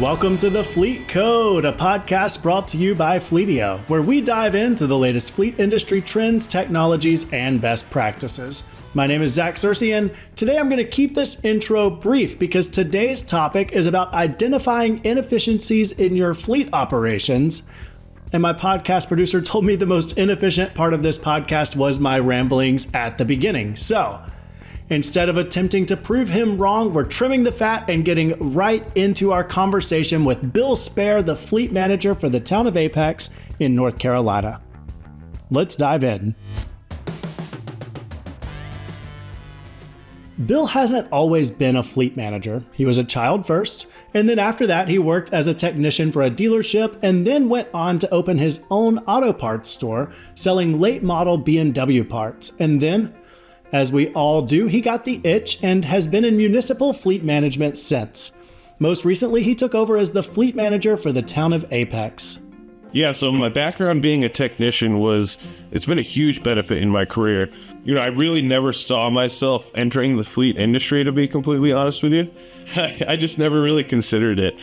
Welcome to the Fleet Code, a podcast brought to you by Fleetio, where we dive into the latest fleet industry trends, technologies, and best practices. My name is Zach Searcy, and today I'm going to keep this intro brief because today's topic is about identifying inefficiencies in your fleet operations. And my podcast producer told me the most inefficient part of this podcast was my ramblings at the beginning. So instead of attempting to prove him wrong, we're trimming the fat and getting right into our conversation with Bill Spare, the fleet manager for the town of Apex in North Carolina. Let's dive in. Bill hasn't always been a fleet manager. He was a child first, and then after that he worked as a technician for a dealership and then went on to open his own auto parts store selling late model BMW parts. And then, as we all do, he got the itch and has been in municipal fleet management since. Most recently, he took over as the fleet manager for the town of Apex. Yeah, so my background being a technician it's been a huge benefit in my career. I really never saw myself entering the fleet industry, to be completely honest with you. I just never really considered it.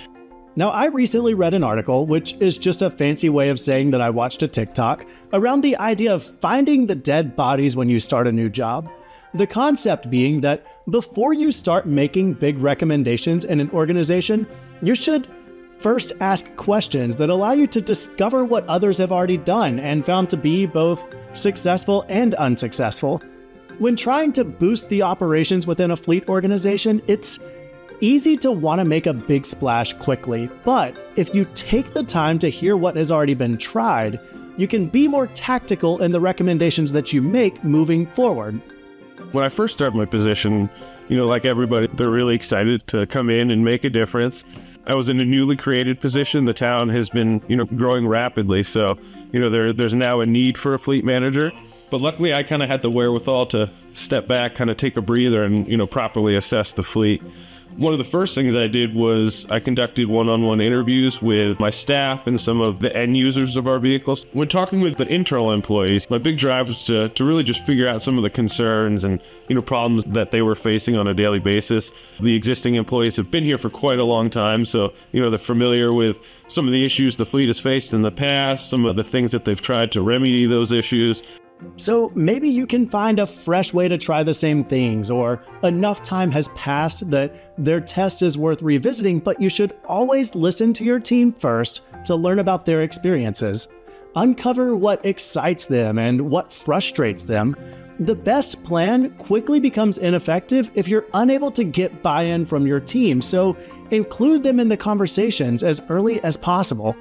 Now, I recently read an article, which is just a fancy way of saying that I watched a TikTok, around the idea of finding the dead bodies when you start a new job. The concept being that before you start making big recommendations in an organization, you should first ask questions that allow you to discover what others have already done and found to be both successful and unsuccessful. When trying to boost the operations within a fleet organization, it's easy to want to make a big splash quickly, but if you take the time to hear what has already been tried, you can be more tactical in the recommendations that you make moving forward. When I first started my position, like everybody, they're really excited to come in and make a difference. I was in a newly created position. The town has been, growing rapidly. So, there's now a need for a fleet manager. But luckily, I kind of had the wherewithal to step back, kind of take a breather and, properly assess the fleet. One of the first things I did was I conducted one-on-one interviews with my staff and some of the end users of our vehicles. When talking with the internal employees, my big drive was to really just figure out some of the concerns and, problems that they were facing on a daily basis. The existing employees have been here for quite a long time, so, they're familiar with some of the issues the fleet has faced in the past, some of the things that they've tried to remedy those issues. So maybe you can find a fresh way to try the same things, or enough time has passed that their test is worth revisiting, but you should always listen to your team first to learn about their experiences. Uncover what excites them and what frustrates them. The best plan quickly becomes ineffective if you're unable to get buy-in from your team, so include them in the conversations as early as possible.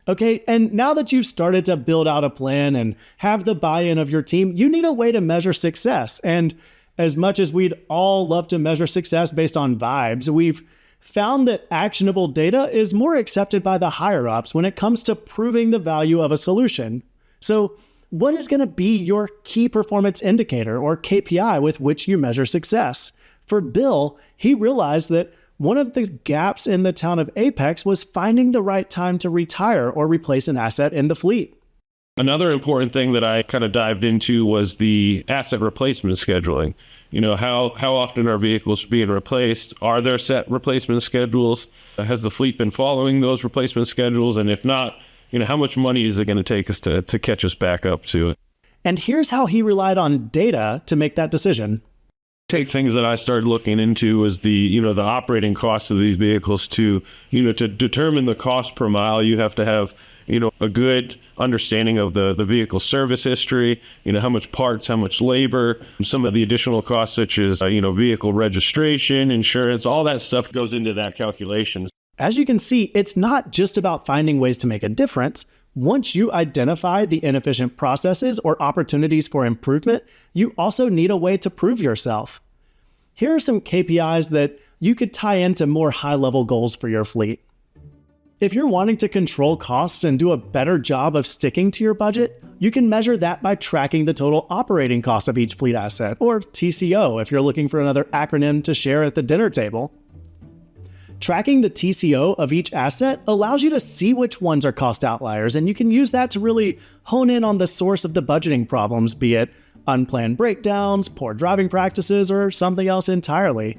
Okay, and now that you've started to build out a plan and have the buy-in of your team, you need a way to measure success. And as much as we'd all love to measure success based on vibes, we've found that actionable data is more accepted by the higher-ups when it comes to proving the value of a solution. So what is going to be your key performance indicator, or KPI, with which you measure success? For Bill, he realized that one of the gaps in the town of Apex was finding the right time to retire or replace an asset in the fleet. Another important thing that I kind of dived into was the asset replacement scheduling. How often are vehicles being replaced? Are there set replacement schedules? Has the fleet been following those replacement schedules? And if not, how much money is it going to take us to catch us back up to it? And here's how he relied on data to make that decision. Take things that I started looking into was the operating costs of these vehicles to determine the cost per mile. You have to have, a good understanding of the vehicle service history, how much parts, how much labor, some of the additional costs such as, vehicle registration, insurance, all that stuff goes into that calculation. As you can see, it's not just about finding ways to make a difference. Once you identify the inefficient processes or opportunities for improvement, you also need a way to prove yourself. Here are some KPIs that you could tie into more high-level goals for your fleet. If you're wanting to control costs and do a better job of sticking to your budget, you can measure that by tracking the total operating cost of each fleet asset, or TCO if you're looking for another acronym to share at the dinner table. Tracking the TCO of each asset allows you to see which ones are cost outliers, and you can use that to really hone in on the source of the budgeting problems, be it unplanned breakdowns, poor driving practices, or something else entirely.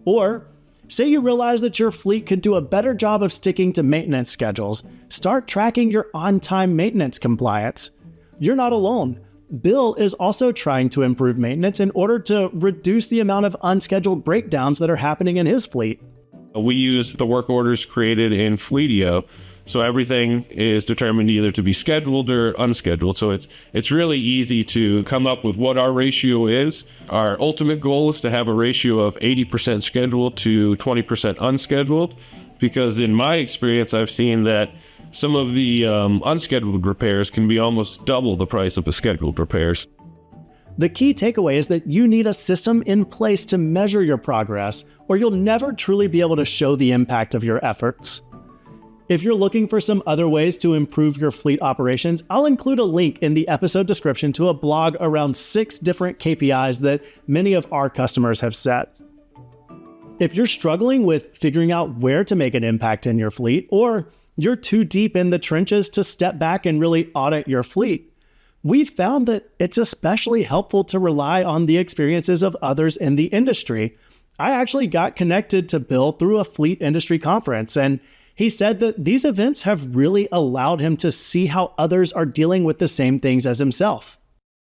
Or Say you realize that your fleet could do a better job of sticking to maintenance schedules. Start tracking your on-time maintenance compliance. You're not alone. Bill is also trying to improve maintenance in order to reduce the amount of unscheduled breakdowns that are happening in his fleet. We use the work orders created in Fleetio, so everything is determined either to be scheduled or unscheduled. So it's really easy to come up with what our ratio is. Our ultimate goal is to have a ratio of 80% scheduled to 20% unscheduled, because in my experience, I've seen that some of the unscheduled repairs can be almost double the price of the scheduled repairs. The key takeaway is that you need a system in place to measure your progress, or you'll never truly be able to show the impact of your efforts. If you're looking for some other ways to improve your fleet operations, I'll include a link in the episode description to a blog around 6 different KPIs that many of our customers have set. If you're struggling with figuring out where to make an impact in your fleet, or you're too deep in the trenches to step back and really audit your fleet, we've found that it's especially helpful to rely on the experiences of others in the industry. I actually got connected to Bill through a fleet industry conference, and he said that these events have really allowed him to see how others are dealing with the same things as himself.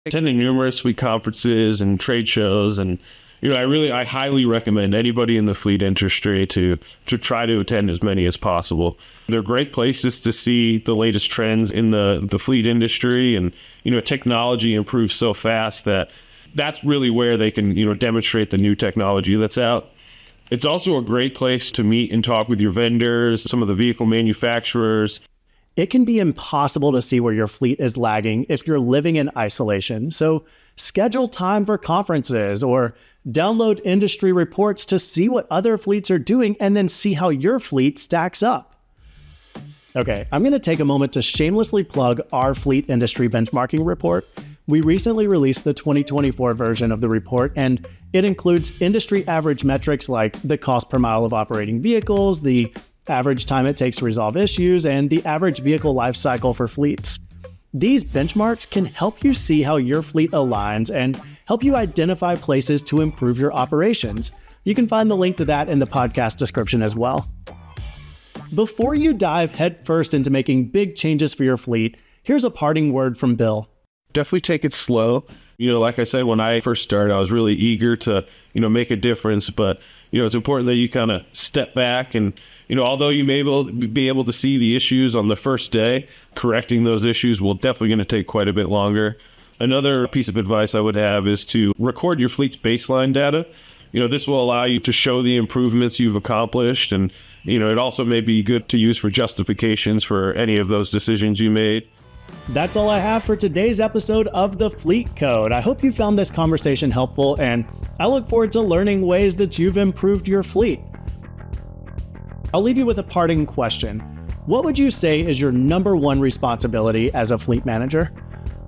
Attending numerous fleet conferences and trade shows, and I highly recommend anybody in the fleet industry to try to attend as many as possible. They're great places to see the latest trends in the fleet industry, and technology improves so fast that's really where they can demonstrate the new technology that's out. It's also a great place to meet and talk with your vendors, some of the vehicle manufacturers. It can be impossible to see where your fleet is lagging if you're living in isolation. So schedule time for conferences or download industry reports to see what other fleets are doing and then see how your fleet stacks up. Okay, I'm going to take a moment to shamelessly plug our fleet industry benchmarking report. We recently released the 2024 version of the report, and it includes industry average metrics like the cost per mile of operating vehicles, the average time it takes to resolve issues, and the average vehicle life cycle for fleets. These benchmarks can help you see how your fleet aligns and help you identify places to improve your operations. You can find the link to that in the podcast description as well. Before you dive headfirst into making big changes for your fleet, here's a parting word from Bill. Definitely take it slow. Like I said, when I first started, I was really eager to, make a difference. But, it's important that you kind of step back and, although you may be able to see the issues on the first day, correcting those issues will definitely going to take quite a bit longer. Another piece of advice I would have is to record your fleet's baseline data. This will allow you to show the improvements you've accomplished. And, it also may be good to use for justifications for any of those decisions you made. That's all I have for today's episode of The Fleet Code. I hope you found this conversation helpful, and I look forward to learning ways that you've improved your fleet. I'll leave you with a parting question. What would you say is your number one responsibility as a fleet manager?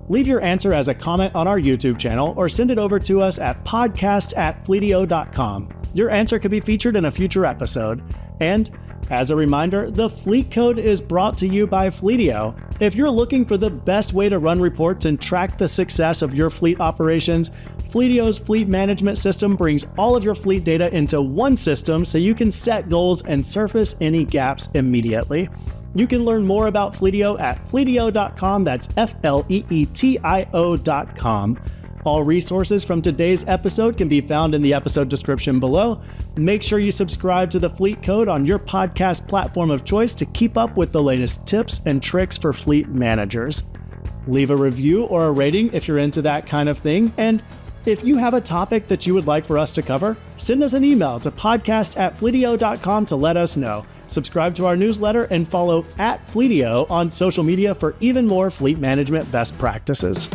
Leave your answer as a comment on our YouTube channel or send it over to us at podcast@fleetio.com. Your answer could be featured in a future episode. And as a reminder, the Fleet Code is brought to you by Fleetio. If you're looking for the best way to run reports and track the success of your fleet operations, Fleetio's fleet management system brings all of your fleet data into one system so you can set goals and surface any gaps immediately. You can learn more about Fleetio at fleetio.com. That's FLEETIO.com. All resources from today's episode can be found in the episode description below. Make sure you subscribe to the Fleet Code on your podcast platform of choice to keep up with the latest tips and tricks for fleet managers. Leave a review or a rating if you're into that kind of thing. And if you have a topic that you would like for us to cover, send us an email to podcast@fleetio.com to let us know. Subscribe to our newsletter and follow @Fleetio on social media for even more fleet management best practices.